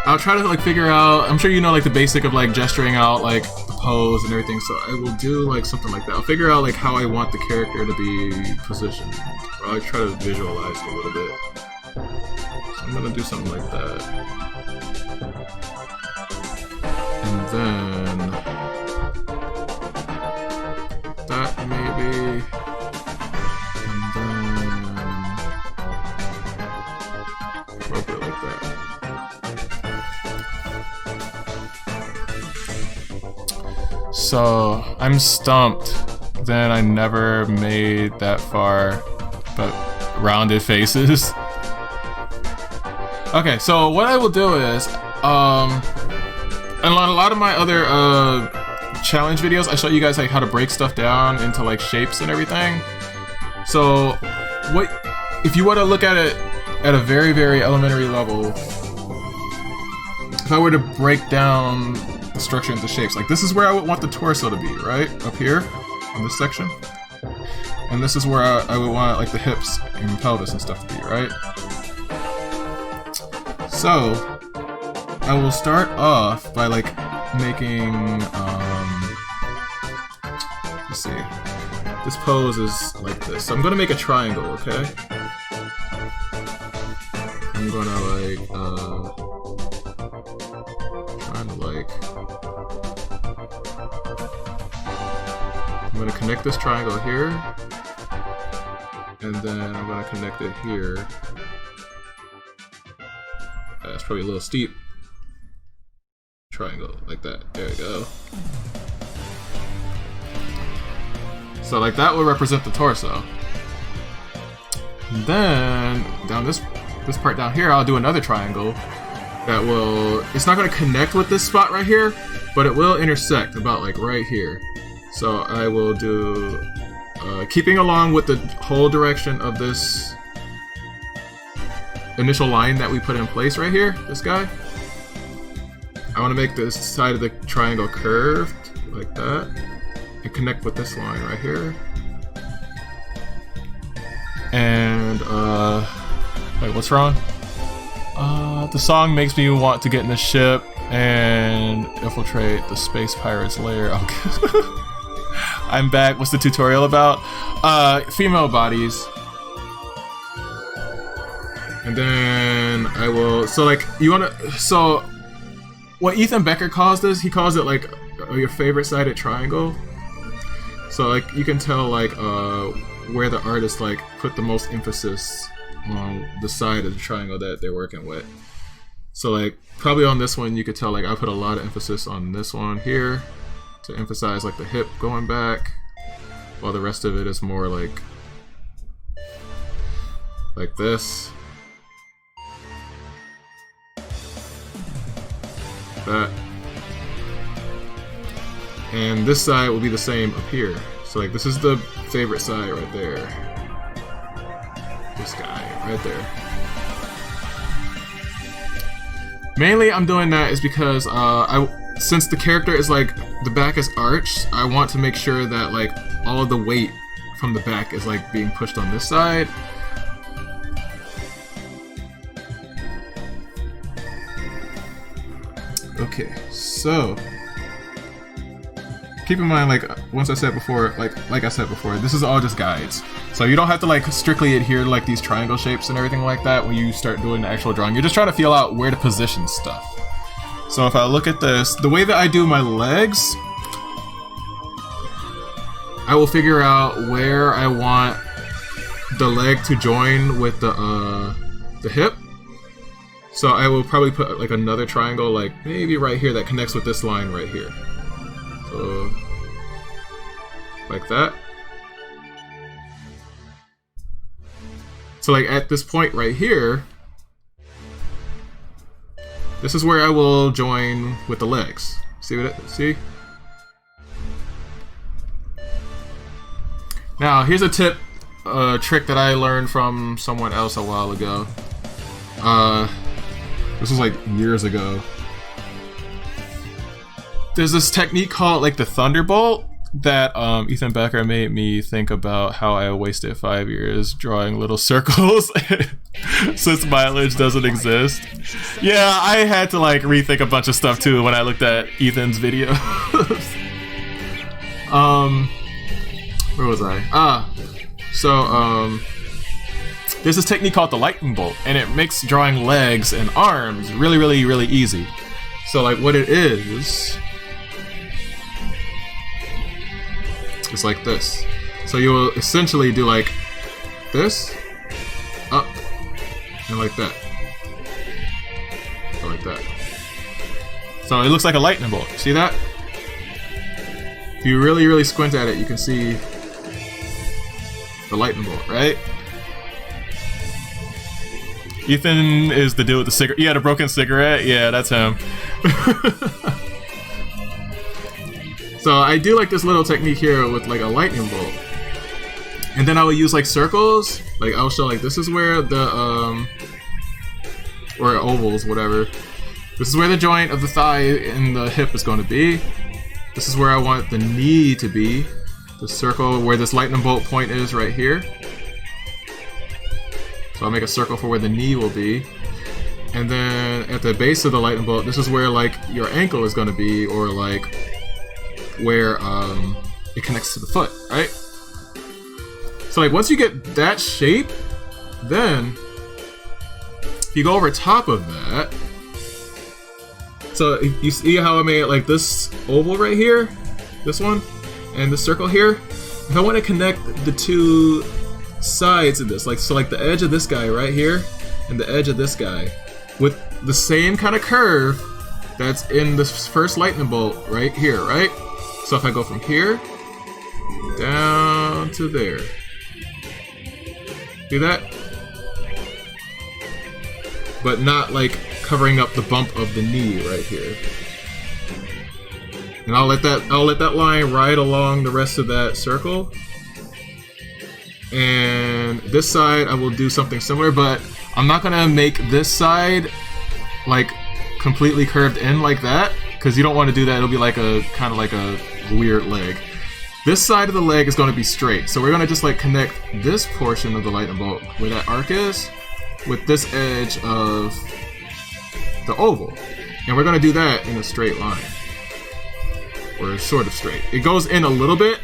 I'll try to like figure out. I'm sure you know like the basic of like gesturing out like the pose and everything. So I will do like something like that. I'll figure out like how I want the character to be positioned. Or I'll try to visualize it a little bit. So I'm gonna do something like that. And then that maybe. And then rope it like that. So I'm stumped. Then I never made that far, but rounded faces. Okay, so what I will do is, and a lot of my other challenge videos, I show you guys like how to break stuff down into like shapes and everything. So what if you want to look at it at a very, very elementary level? If I were to break down the structure into shapes, like this is where I would want the torso to be, right? Up here in this section. And this is where I would want like the hips and pelvis and stuff to be, right? So I will start off by like making, let's see, this pose is like this. So I'm gonna make a triangle, okay? I'm gonna like, trying to like, I'm gonna connect this triangle here, and then I'm gonna connect it here. That's probably a little steep. Triangle, like that. There we go. So like that will represent the torso. And then down this part down here, I'll do another triangle that will, it's not going to connect with this spot right here, but it will intersect about like right here. So I will do, keeping along with the whole direction of this initial line that we put in place right here, this guy. I want to make this side of the triangle curved, like that, and connect with this line right here. And, wait, what's wrong? The song makes me want to get in the ship and infiltrate the space pirates lair. Okay. I'm back. What's the tutorial about? Female bodies. And then I will, so like, you wanna, so what Ethan Becker calls this, he calls it like your favorite sided triangle. So like, you can tell like, where the artist like put the most emphasis on the side of the triangle that they're working with. So like, probably on this one, you could tell like I put a lot of emphasis on this one here to emphasize like the hip going back, while the rest of it is more like this. That. And this side will be the same up here. So like this is the favorite side right there. This guy right there. Mainly I'm doing that is because since the character is like the back is arched, I want to make sure that like all of the weight from the back is like being pushed on this side. Okay, so keep in mind, like once I said before, like I said before, this is all just guides. So you don't have to like strictly adhere to like these triangle shapes and everything like that when you start doing the actual drawing. You're just trying to feel out where to position stuff. So if I look at this, the way that I do my legs, I will figure out where I want the leg to join with the hip. So I will probably put like another triangle, like maybe right here that connects with this line right here. So, like that. So like at this point right here, this is where I will join with the legs. See? Now here's a tip, trick that I learned from someone else a while ago. This was like years ago. There's this technique called like the Thunderbolt that Ethan Becker made me think about how I wasted 5 years drawing little circles Since mileage doesn't exist. Yeah, I had to like rethink a bunch of stuff too when I looked at Ethan's video. Where was I? There's this technique called the lightning bolt, and it makes drawing legs and arms really, really, really easy. So like what it is, it's like this. So you will essentially do like this, up, and like that. Or like that. So it looks like a lightning bolt. See that? If you really, really squint at it, you can see the lightning bolt, right? Ethan is the dude with the cigarette. You had a broken cigarette? Yeah, that's him. So I do like this little technique here with like a lightning bolt. And then I will use like circles. Like I'll show like this is where the or ovals, whatever. This is where the joint of the thigh and the hip is going to be. This is where I want the knee to be. The circle where this lightning bolt point is right here. So I'll make a circle for where the knee will be. And then at the base of the lightning bolt, this is where like your ankle is going to be, or like where it connects to the foot, right? So like once you get that shape, then if you go over top of that, so you see how I made like this oval right here, this one, and the circle here? If I want to connect the two sides of this, like so like the edge of this guy right here and the edge of this guy with the same kind of curve that's in this first lightning bolt right here, right? So if I go from here down to there, do that, but not like covering up the bump of the knee right here. And I'll let that line ride along the rest of that circle. And this side I will do something similar, but I'm not gonna make this side like completely curved in like that, because you don't want to do that. It'll be like a kind of like a weird leg. This side of the leg is going to be straight, so we're going to just like connect this portion of the lightning bolt where that arc is with this edge of the oval, and we're going to do that in a straight line, or sort of straight. It goes in a little bit,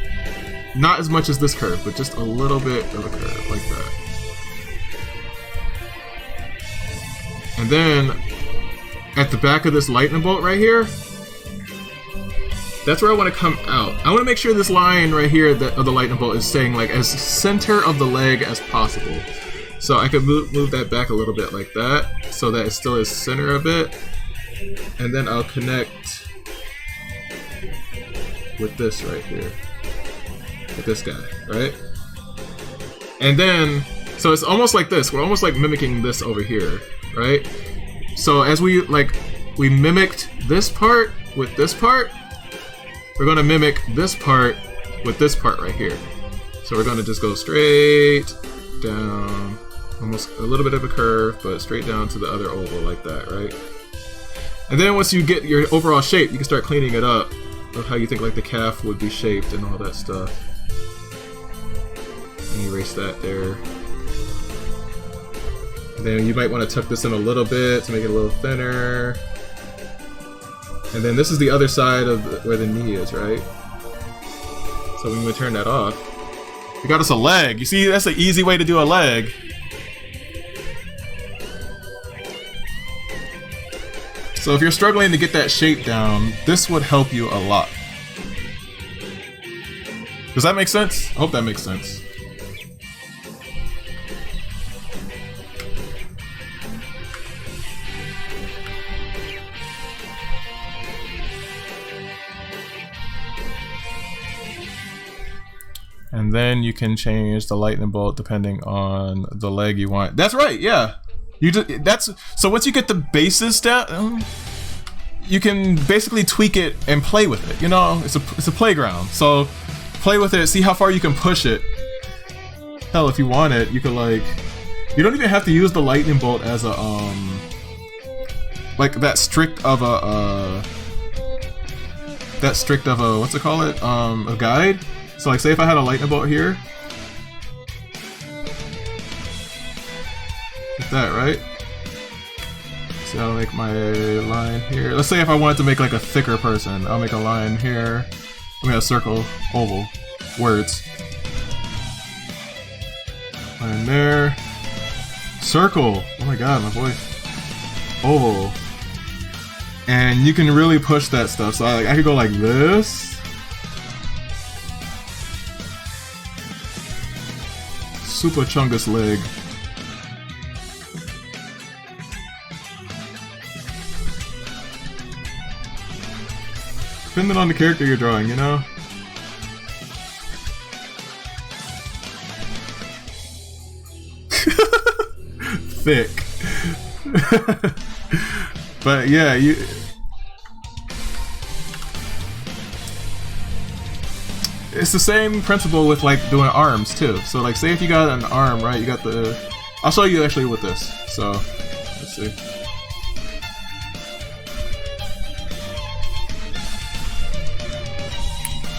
not as much as this curve, but just a little bit of a curve like that. And then at the back of this lightning bolt right here, that's where I want to come out. I want to make sure this line right here of the lightning bolt is staying like as center of the leg as possible. So I could move that back a little bit like that, so that it still is center of it. And then I'll connect with this right here, with this guy, right? And then, so it's almost like this. We're almost like mimicking this over here, right? So as we mimicked this part with this part, we're going to mimic this part with this part right here. So we're going to just go straight down, almost a little bit of a curve, but straight down to the other oval like that, right? And then once you get your overall shape, you can start cleaning it up of how you think like the calf would be shaped and all that stuff. And erase that there. And then you might want to tuck this in a little bit to make it a little thinner. And then this is the other side of where the knee is, right? So when we turn that off, we got us a leg. You see, that's an easy way to do a leg. So if you're struggling to get that shape down, this would help you a lot. Does that make sense? I hope that makes sense. And then you can change the lightning bolt depending on the leg you want. That's right, yeah. So once you get the basis down, you can basically tweak it and play with it. You know, it's a playground. So play with it, see how far you can push it. Hell, if you want it, you could like, you don't even have to use the lightning bolt as a like that strict of a what's it call it? A guide. So like say if I had a lightning bolt here, like that, right? So I'll make my line here. Let's say if I wanted to make like a thicker person, I'll make a line here. I mean a circle, oval, words. Line there. Circle. Oh my god, my voice. Oval. And you can really push that stuff. So I could go like this. Super Chungus leg. Depending on the character you're drawing, you know? Thick. But yeah, you... It's the same principle with like doing arms too. So like say if you got an arm, right, you got the... I'll show you actually with this. So, let's see.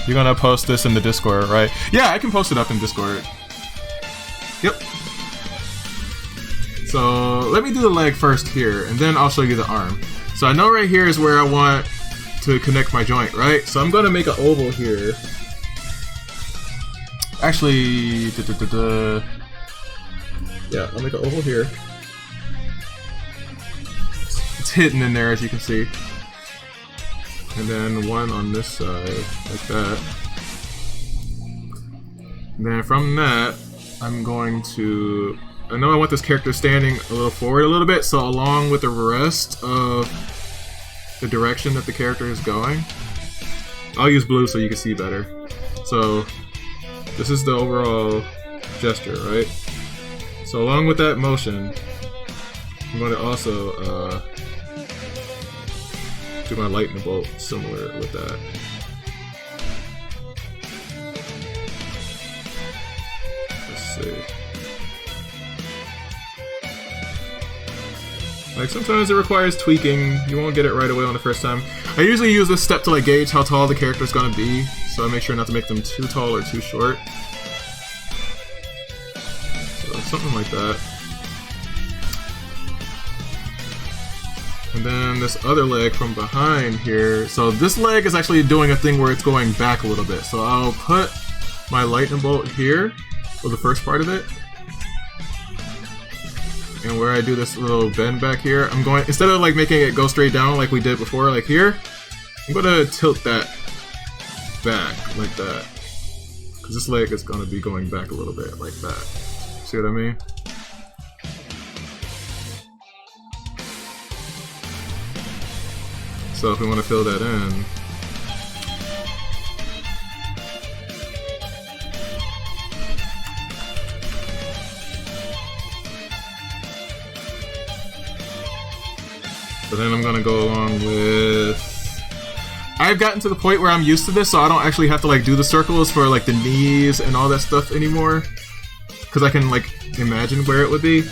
You're gonna post this in the Discord, right? Yeah, I can post it up in Discord. Yep. So let me do the leg first here, and then I'll show you the arm. So I know right here is where I want to connect my joint, right? So I'm gonna make an oval here. Actually, yeah, I'll make an oval here. It's hidden in there, as you can see. And then one on this side, like that. And then from that, I'm going to... I know I want this character standing a little forward a little bit, so along with the rest of the direction that the character is going, I'll use blue so you can see better. So, this is the overall gesture, right? So along with that motion, I'm going to also do my lightning bolt similar with that. Let's see. Like sometimes it requires tweaking. You won't get it right away on the first time. I usually use this step to like gauge how tall the character is going to be, so I make sure not to make them too tall or too short. So something like that. And then this other leg from behind here. So this leg is actually doing a thing where it's going back a little bit. So I'll put my lightning bolt here for the first part of it. And where I do this little bend back here, I'm going, instead of like making it go straight down like we did before, like here, I'm gonna tilt that back like that. Because this leg is gonna be going back a little bit like that. See what I mean? So if we want to fill that in, but then I'm gonna go along with... I've gotten to the point where I'm used to this, so I don't actually have to like do the circles for like the knees and all that stuff anymore, because I can like imagine where it would be.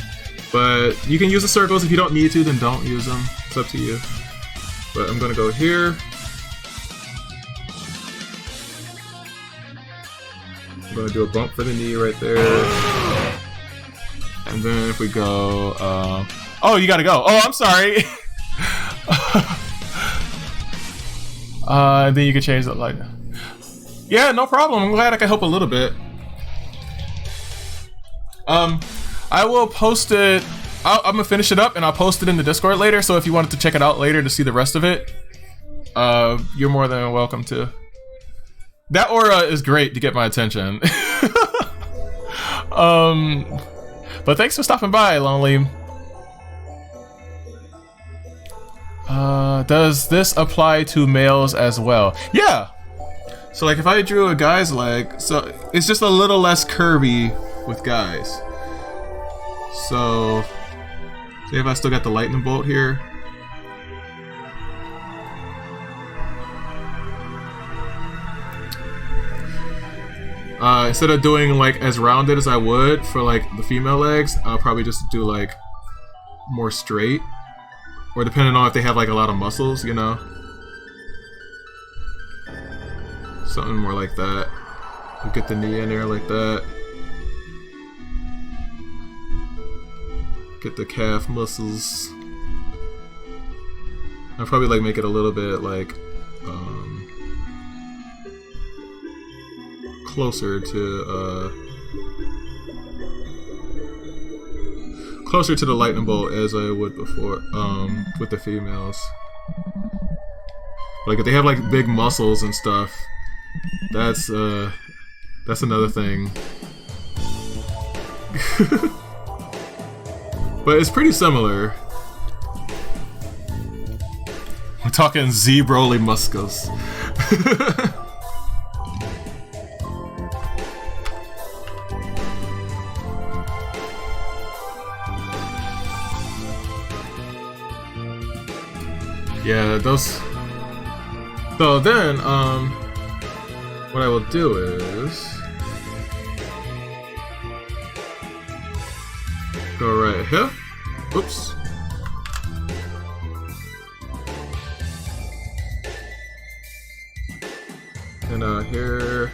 But you can use the circles. If you don't need to, then don't use them. It's up to you. But I'm gonna go here. I'm gonna do a bump for the knee right there. And then if we go, oh, you gotta go. Oh, I'm sorry. Then you can change that light. Yeah, no problem. I'm glad I could help a little bit. I will post it. I'm gonna finish it up and I'll post it in the Discord later. So if you wanted to check it out later to see the rest of it, you're more than welcome to. That aura is great to get my attention. But thanks for stopping by, Lonely. Does this apply to males as well? Yeah. So like if I drew a guy's leg, so it's just a little less curvy with guys. So see if I still got the lightning bolt here. Instead of doing like as rounded as I would for like the female legs, I'll probably just do like more straight. Or depending on if they have like a lot of muscles, you know. Something more like that. You get the knee in there like that. Get the calf muscles. I'll probably like make it a little bit like closer to the lightning bolt as I would before with the females. Like if they have like big muscles and stuff, that's another thing. But it's pretty similar. We're talking Z Broly muscles. Yeah, those. So then, what I will do is go right here. Oops. And here.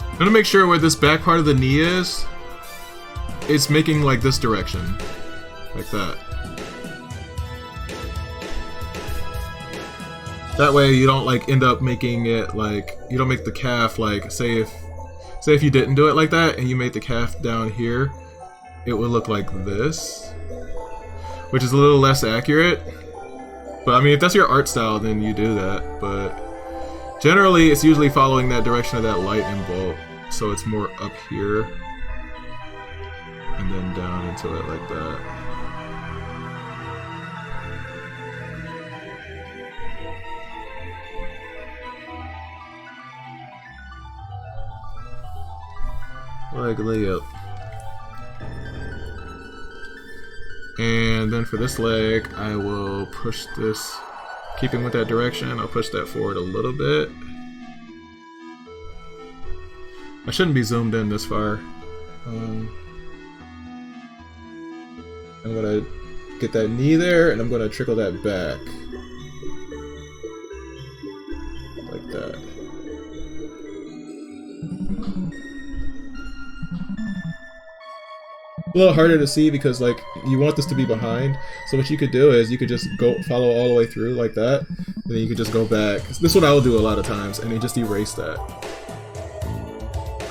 I'm gonna make sure where this back part of the knee is, it's making like this direction. Like that. That way you don't like end up making it like, you don't make the calf like, say if you didn't do it like that and you made the calf down here, it would look like this, which is a little less accurate. But I mean, if that's your art style, then you do that. But generally, it's usually following that direction of that lightning bolt, so it's more up here and then down into it like that. Like layup. And then for this leg, I will push this, keeping with that direction, I'll push that forward a little bit. I shouldn't be zoomed in this far. I'm gonna get that knee there, and I'm gonna trickle that back. Like that. A little harder to see because like you want this to be behind, so what you could do is you could just go follow all the way through like that, and then you could just go back. This is what I will do a lot of times, and then just erase that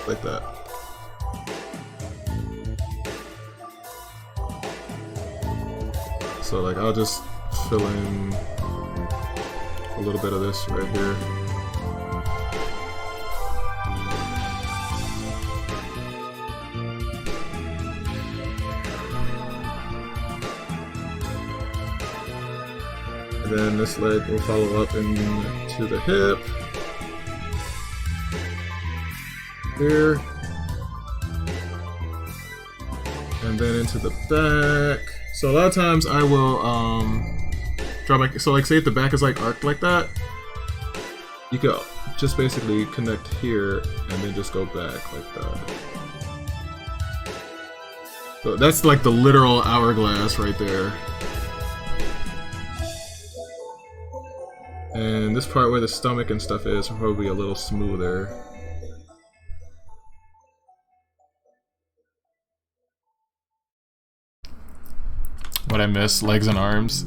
like that. So like I'll just fill in a little bit of this right here. And then this leg will follow up into the hip. Here. And then into the back. So a lot of times I will draw my, so like say if the back is like arced like that, you could just basically connect here and then just go back like that. So that's like the literal hourglass right there. And this part where the stomach and stuff is will probably be a little smoother. What I miss, legs and arms.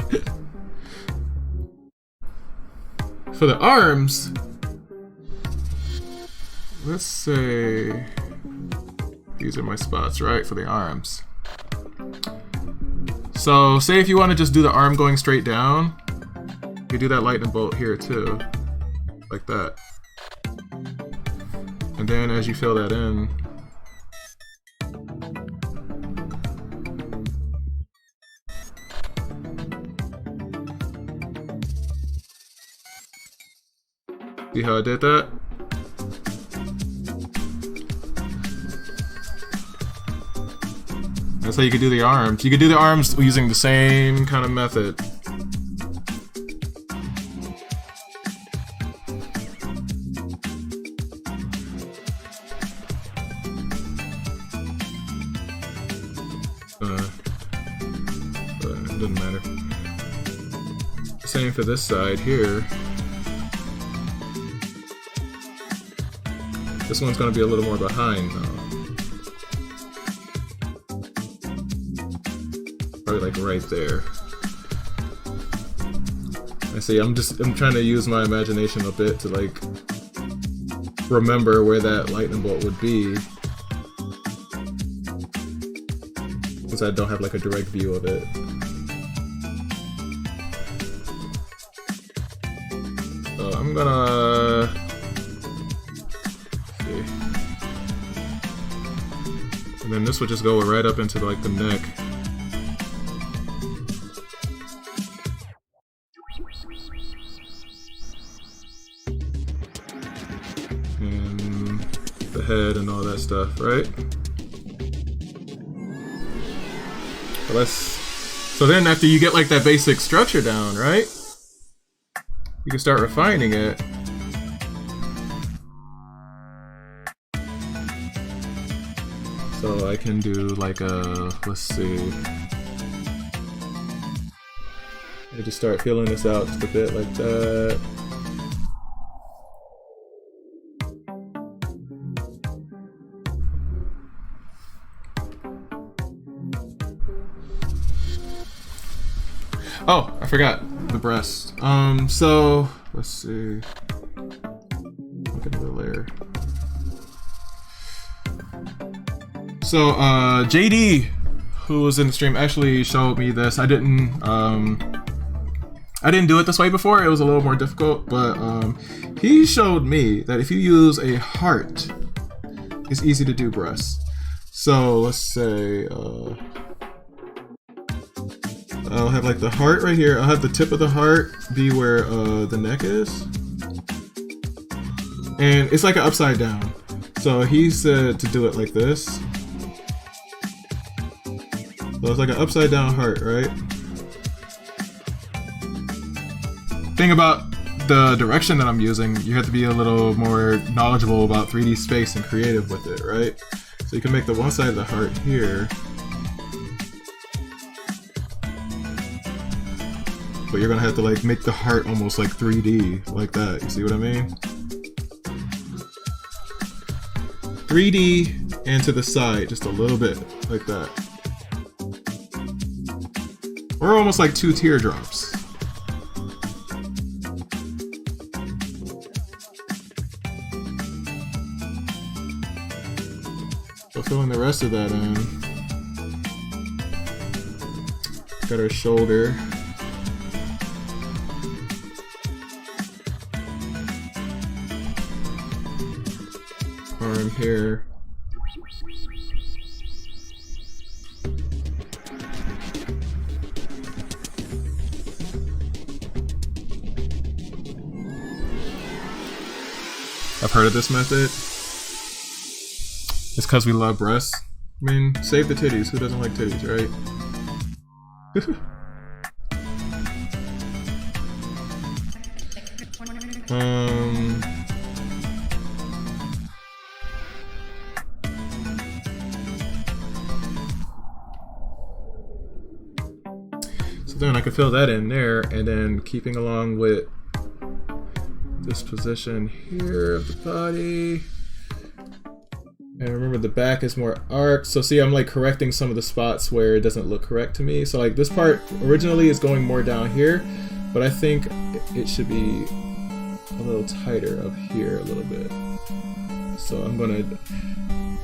For the arms, let's say these are my spots, right, for the arms. So say if you want to just do the arm going straight down, you do that lightning bolt here too, like that. And then as you fill that in, see how I did that? That's how you could do the arms. You could do the arms using the same kind of method. Doesn't matter. Same for this side here. This one's gonna be a little more behind though. probably like right there. I see. I'm trying to use my imagination a bit to like remember where that lightning bolt would be, since I don't have like a direct view of it. So I'm gonna see, and then this would just go right up into like the neck. And the head and all that stuff, right? So then after you get like that basic structure down, right? You can start refining it. So I can do like a, let's see. I just start feeling this out just a bit like that. Oh, I forgot the breast. So let's see. Look at the layer. So JD, who was in the stream, actually showed me this. I didn't do it this way before. It was a little more difficult, but he showed me that if you use a heart, it's easy to do breasts. So let's say I'll have like the heart right here. I'll have the tip of the heart be where the neck is. And it's like an upside down. So he said to do it like this. So it's like an upside down heart, right? Thing about the direction that I'm using, you have to be a little more knowledgeable about 3D space and creative with it, right? So you can make the one side of the heart here. But you're gonna have to like make the heart almost like 3D, like that. You see what I mean? 3D and to the side, just a little bit, like that. Or almost like 2 teardrops. So filling the rest of that in. Got our shoulder. Arm here. I've heard of this method. It's because we love breasts. I mean, save the titties. Who doesn't like titties, right? So then I can fill that in there, and then keeping along with this position here of the body. And remember, the back is more arched. So see, I'm like correcting some of the spots where it doesn't look correct to me. So like this part originally is going more down here, but I think it should be a little tighter up here a little bit. So I'm gonna,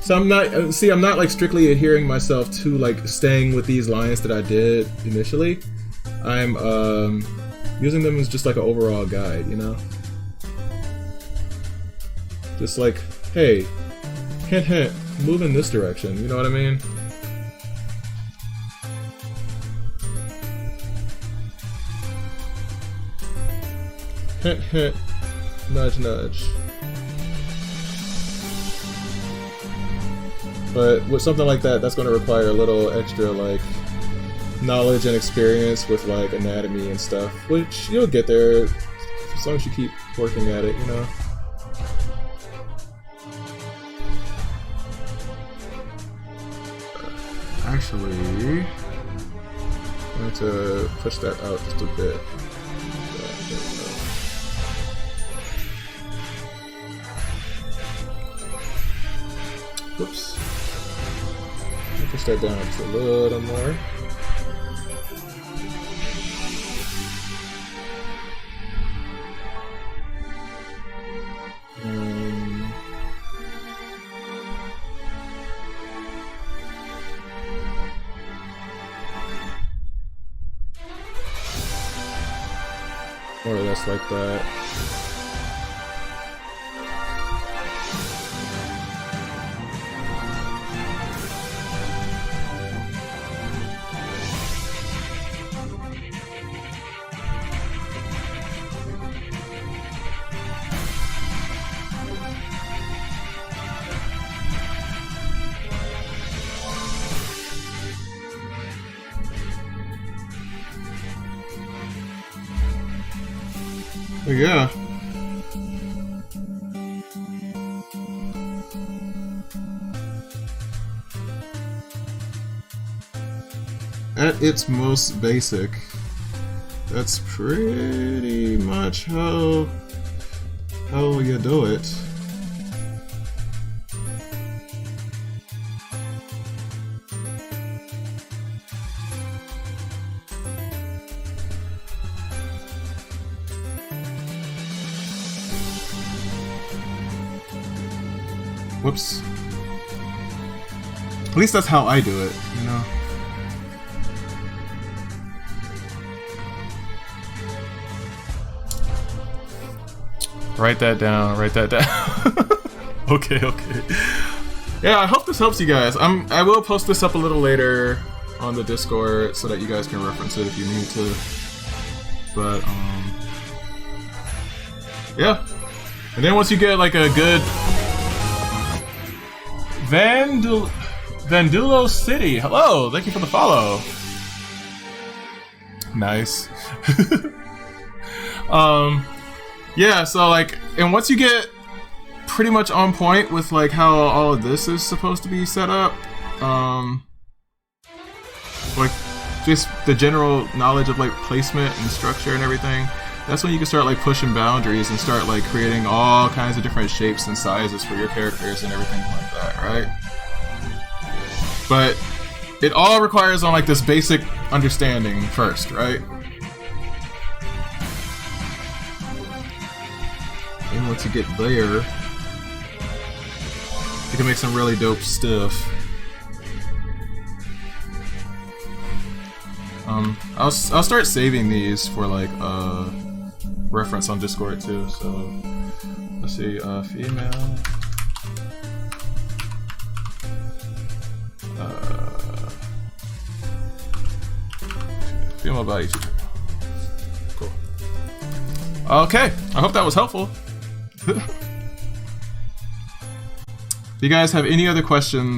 so I'm not like strictly adhering myself to like staying with these lines that I did initially. I'm using them as just like an overall guide, you know? Just like, hey, hint hint, move in this direction, you know what I mean? Hint hint, nudge nudge. But with something like that, that's going to require a little extra like knowledge and experience with like anatomy and stuff, which you'll get there as long as you keep working at it, you know? Actually, I'm going to push that out just a bit. Whoops. Push that down just a little more. More or less like that. But yeah. At its most basic, that's pretty much how you do it. Whoops. At least that's how I do it, you know? Write that down, write that down. Okay. Yeah, I hope this helps you guys. I will post this up a little later on the Discord so that you guys can reference it if you need to. But, yeah. And then once you get like a good Vandulo City, hello, thank you for the follow. Nice. Yeah, so like, and once you get pretty much on point with like how all of this is supposed to be set up, like just the general knowledge of like placement and structure and everything, that's when you can start like pushing boundaries and start like creating all kinds of different shapes and sizes for your characters and everything like that, right? But it all requires on like this basic understanding first, right? And once you get there, you can make some really dope stuff. I'll start saving these for like reference on Discord too. So let's see, female. Female body teacher. Cool. Okay, I hope that was helpful. If you guys have any other questions